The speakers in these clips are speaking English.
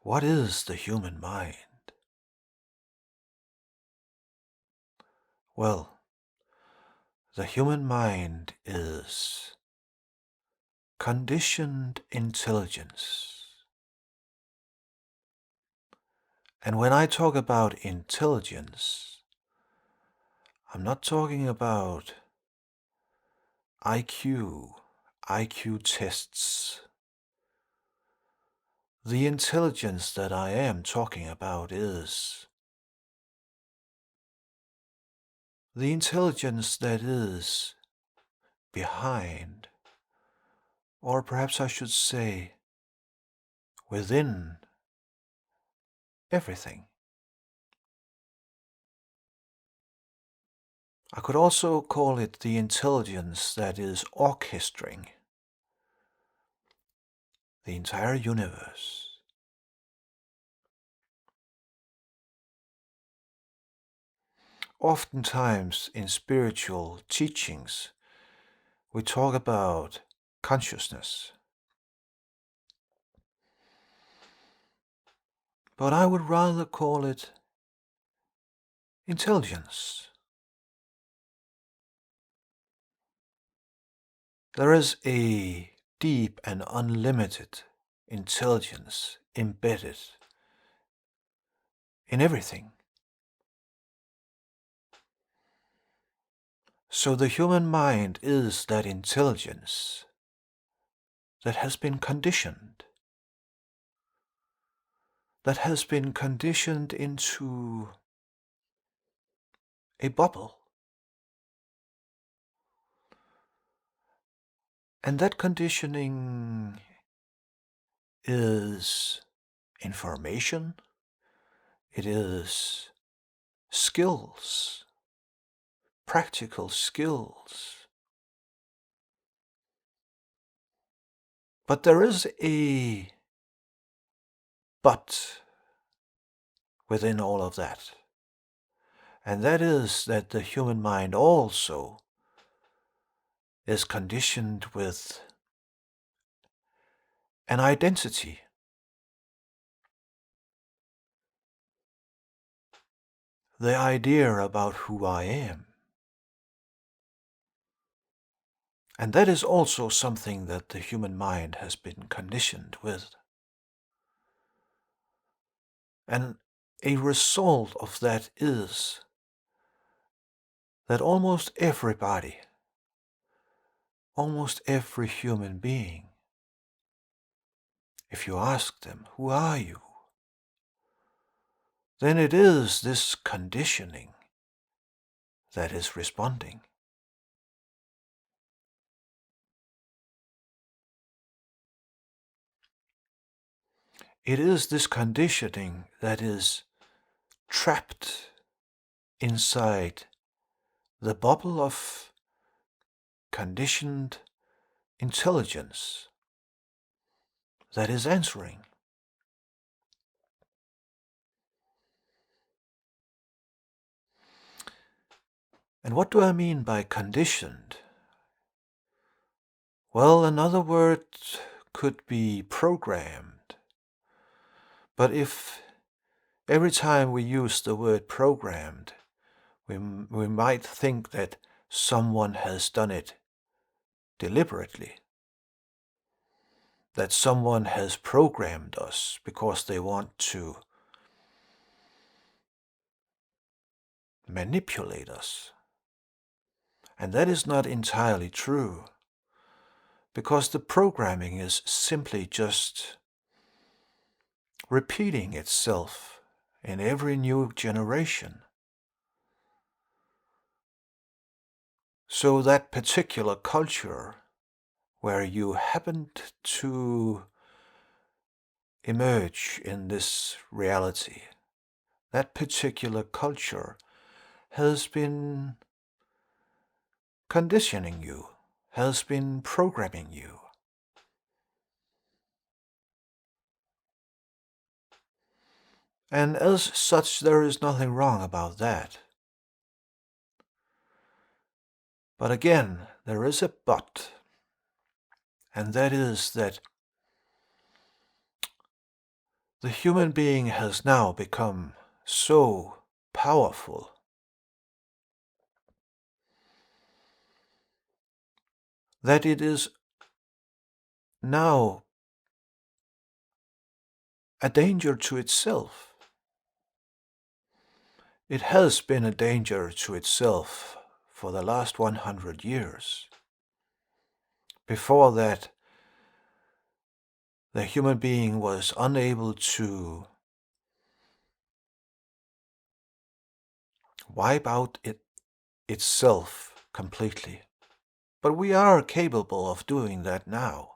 What is the human mind? Well, the human mind is conditioned intelligence. And when I talk about intelligence, I'm not talking about IQ tests. The intelligence that I am talking about is the intelligence that is behind, or perhaps I should say within everything. I could also call it the intelligence that is orchestrating the entire universe. Oftentimes in spiritual teachings, we talk about consciousness. But I would rather call it intelligence. There is a deep and unlimited intelligence embedded in everything. So the human mind is that intelligence that has been conditioned, into a bubble. And that conditioning is information, it is skills, practical skills. But there is a but within all of that. And that is that the human mind also is conditioned with an identity. The idea about who I am. And that is also something that the human mind has been conditioned with. And a result of that is that almost everybody, almost every human being, if you ask them, who are you? Then it is this conditioning that is responding. It is this conditioning that is trapped inside the bubble of conditioned intelligence that is answering. And what do I mean by conditioned? Well, another word could be programmed. But if every time we use the word programmed, we might think that someone has done it deliberately, that someone has programmed us because they want to manipulate us. And that is not entirely true, because the programming is simply just repeating itself in every new generation. So that particular culture where you happened to emerge in this reality, that particular culture has been conditioning you, has been programming you. And as such, there is nothing wrong about that. But again, there is a but, and that is that The human being has now become so powerful that it is now a danger to itself. It has been a danger to itself for the last 100 years. Before that, the human being was unable to wipe out itself completely. But we are capable of doing that now.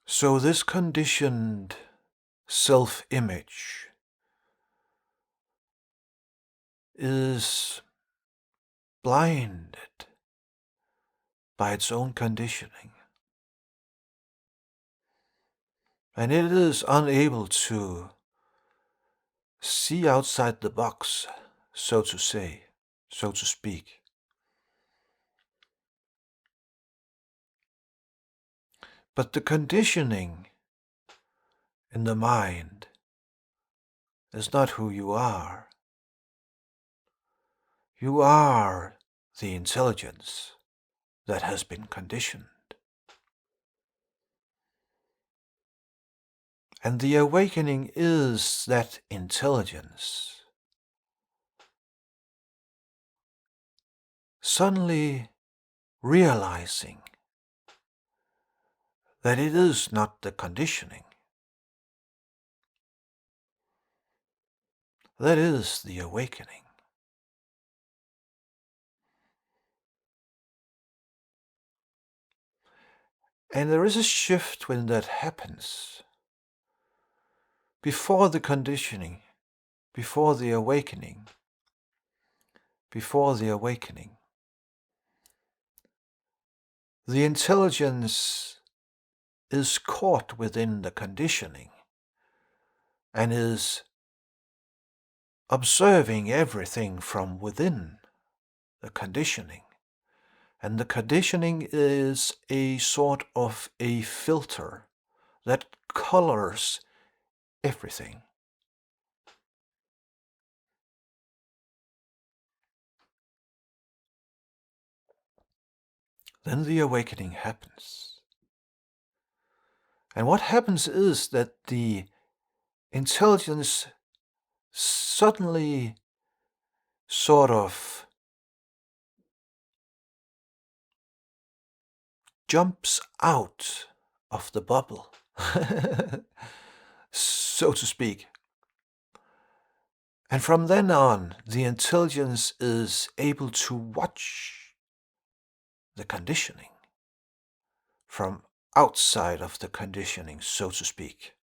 So this conditioned self-image is blinded by its own conditioning. And it is unable to see outside the box, so to say, so to speak. But the conditioning in the mind is not who you are. You are the intelligence that has been conditioned. And the awakening is that intelligence suddenly realizing that it is not the conditioning. That is the awakening. And there is a shift when that happens. Before the conditioning, before the awakening, the intelligence is caught within the conditioning and is observing everything from within the conditioning. And the conditioning is a sort of a filter that colors everything. Then the awakening happens. And what happens is that the intelligence suddenly sort of jumps out of the bubble, so to speak. And from then on, the intelligence is able to watch the conditioning from outside of the conditioning, so to speak.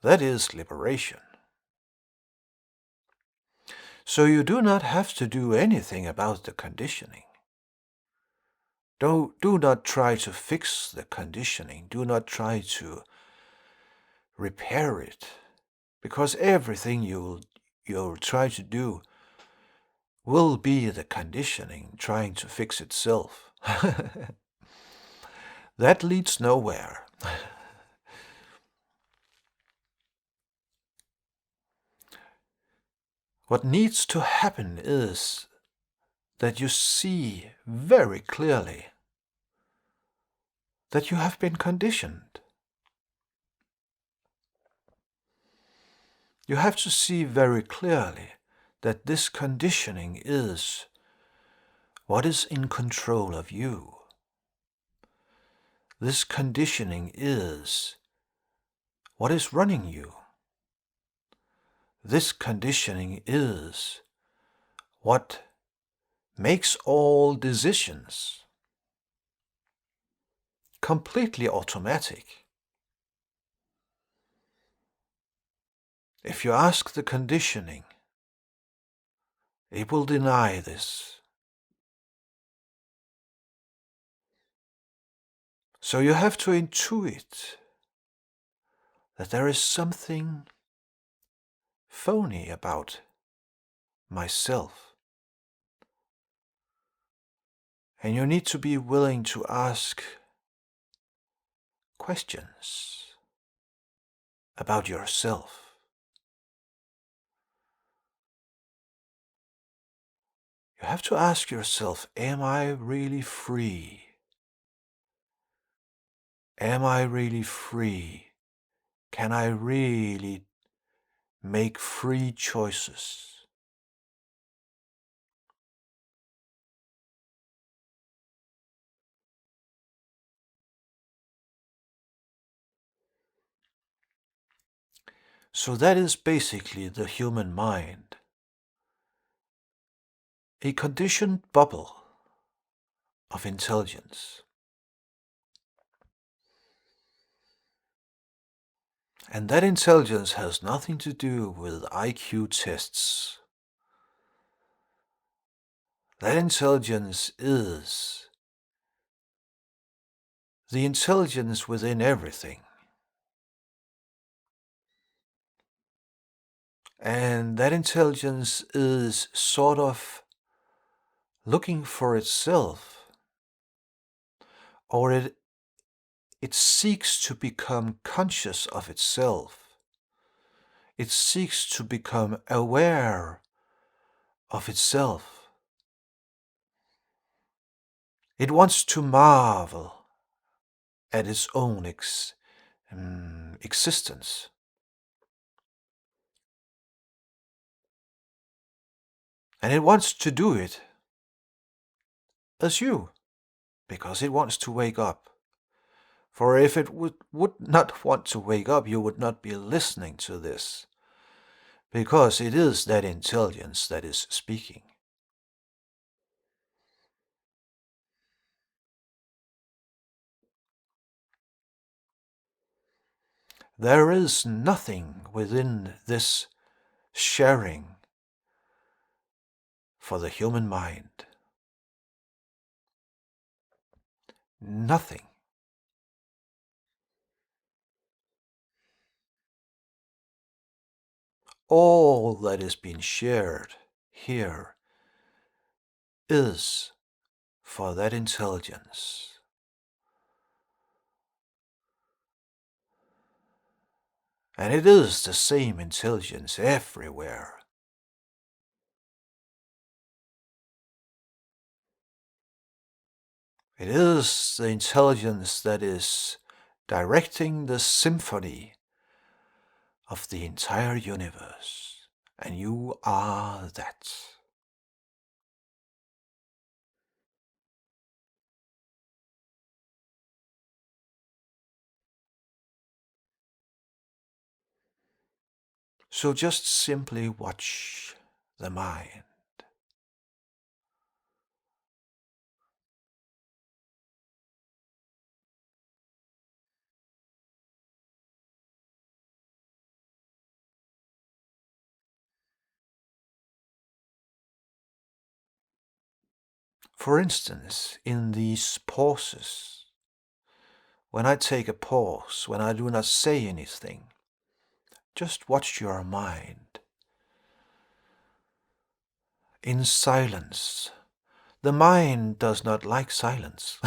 That is liberation. So you do not have to do anything about the conditioning. Do not try to fix the conditioning. Do not try to repair it. Because everything you'll try to do will be the conditioning trying to fix itself. That leads nowhere. What needs to happen is that you see very clearly that you have been conditioned. You have to see very clearly that this conditioning is what is in control of you. This conditioning is what is running you. This conditioning is what makes all decisions completely automatic. If you ask the conditioning, it will deny this. So you have to intuit that there is something phony about myself. And you need to be willing to ask questions about yourself. You have to ask yourself, am I really free? Am I really free? Can I really make free choices? So that is basically the human mind, a conditioned bubble of intelligence. And that intelligence has nothing to do with IQ tests. That intelligence is the intelligence within everything. And that intelligence is sort of looking for itself, or it seeks to become conscious of itself. It seeks to become aware of itself. It wants to marvel at its own existence. And it wants to do it as you, because it wants to wake up. For if it would not want to wake up, you would not be listening to this, because it is that intelligence that is speaking. There is nothing within this sharing for the human mind. Nothing. All that is being shared here is for that intelligence. And it is the same intelligence everywhere. It is the intelligence that is directing the symphony of the entire universe. And you are that. So just simply watch the mind. For instance, in these pauses, when I take a pause, when I do not say anything, just watch your mind. In silence, the mind does not like silence.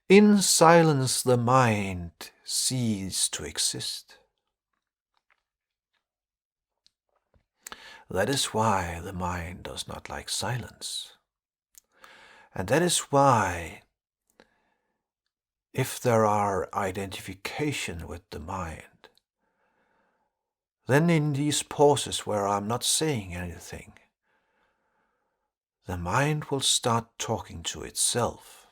In silence, the mind ceases to exist. That is why the mind does not like silence. And that is why, if there are identification with the mind, then in these pauses where I'm not saying anything, the mind will start talking to itself.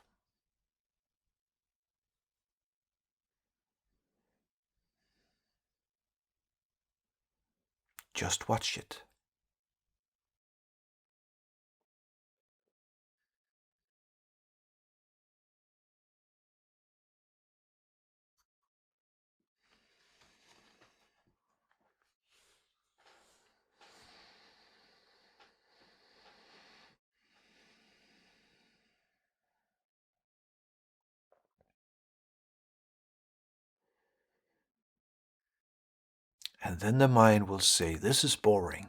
Just watch it. And then the mind will say, this is boring.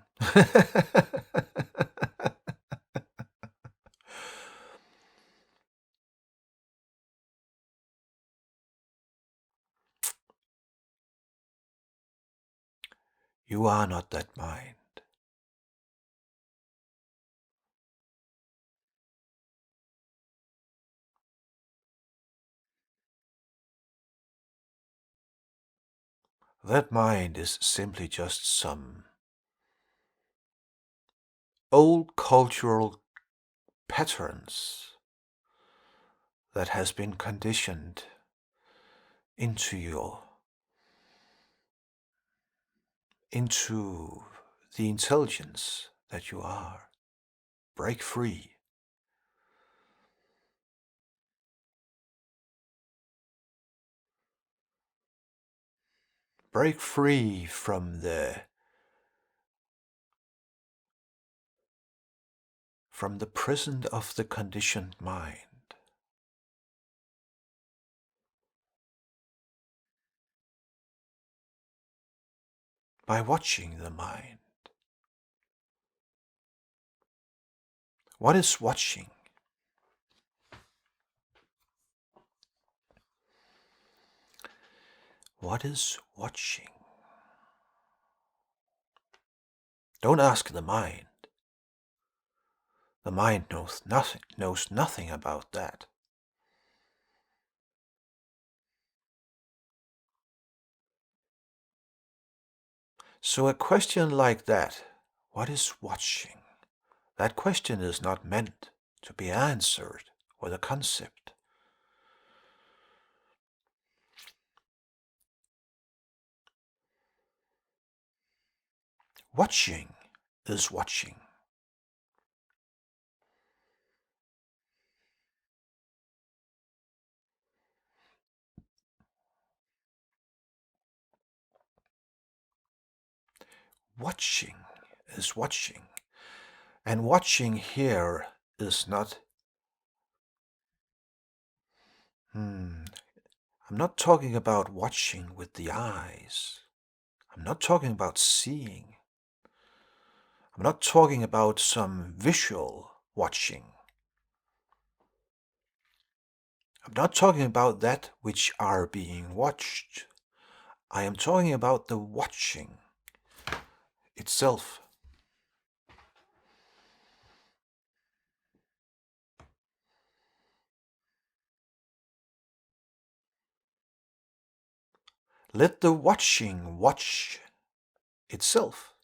You are not that mind. That mind is simply just some old cultural patterns that has been conditioned into the intelligence that you are. Break free. Break free from the prison of the conditioned mind. By watching the mind. What is watching? What is watching? Don't ask the mind. The mind knows nothing about that. So a question like that, what is watching? That question is not meant to be answered with a concept. Watching is watching. Watching is watching. And watching here is not, I'm not talking about watching with the eyes. I'm not talking about seeing. I'm not talking about some visual watching. I'm not talking about that which are being watched. I am talking about the watching itself. Let the watching watch itself.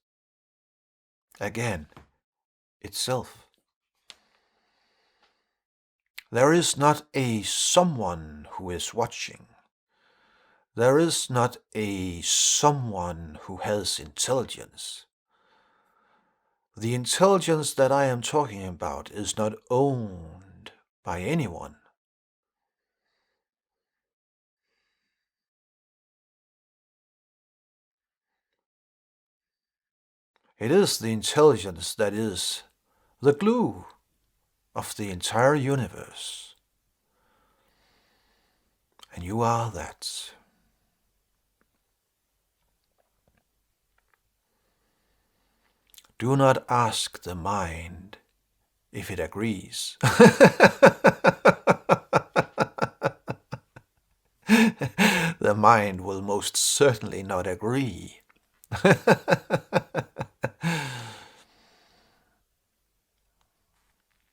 Again, itself. There is not a someone who is watching. There is not a someone who has intelligence. The intelligence that I am talking about is not owned by anyone. It is the intelligence that is the glue of the entire universe. And you are that. Do not ask the mind if it agrees. The mind will most certainly not agree.